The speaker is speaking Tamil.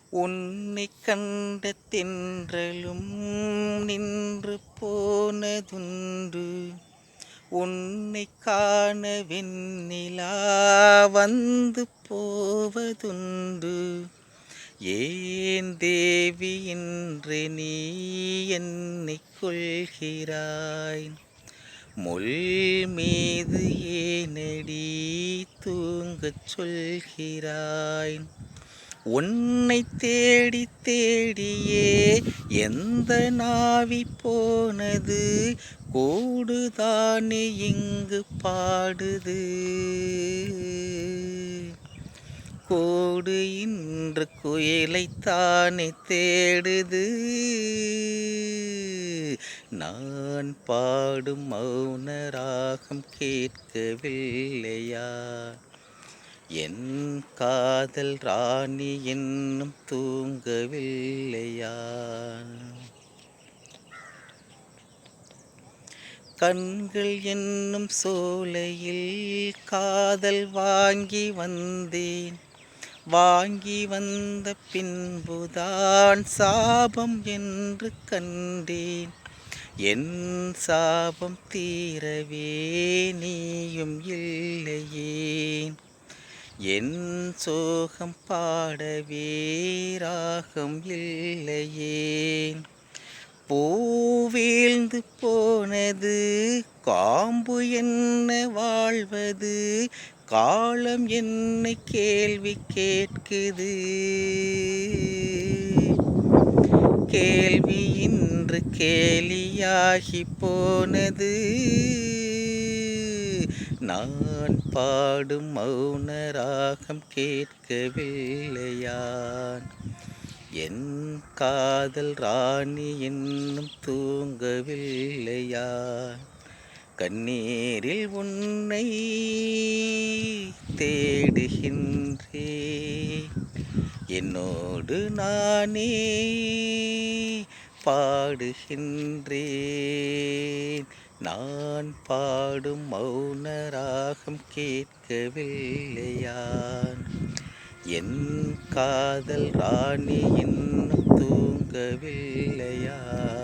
உன்னைக் கண்ட தென்றலும் நின்று போனதுண்டு. உன்னைக் காண வெண்ணிலா வந்து போவதுண்டு. ஏன் தேவி என்று நீ என்னைக் கொள்கிறாய்? முள் மீது ஏனடி தூங்கச் சொல்கிறாய்? உன்னைத் தேடி தேடியே எந்த நாவி போனது? கூடுதானே இங்கு பாடுது. கூடு இன்று குயிலைத்தானே தேடுது. நான் பாடும் மௌன ராகம் கேட்கவில்லையா? என் காதல் ராணி இன்னும் தூங்கவில்லையா? கண்கள் என்னும் சோலையில் காதல் வாங்கி வந்தேன். வாங்கி வந்த பின்புதான் சாபம் என்று கண்டேன். என் சாபம் தீரவே நீயும் இல்லையே. என் சோகம் பாடவே ராகம் இல்லையே. பூவீழ்ந்து போனது காம்பு என்ன வாழ்வது? காலம் என்னை கேள்வி கேட்குது. கேள்வி இன்று கேலியாகி போனது. நான் பாடும் மௌன ராகம் கேட்கவில்லையா? என் காதல் ராணி இன்னும் தூங்கவில்லையா? கண்ணீரில் உன்னை தேடுகின்றேன். என்னோடு நானே பாடுகின்றேன். நான் பாடும் மௌன ராகம் கேட்கவில்லையா? என் காதல் ராணி இன்னும் தூங்கவில்லையா?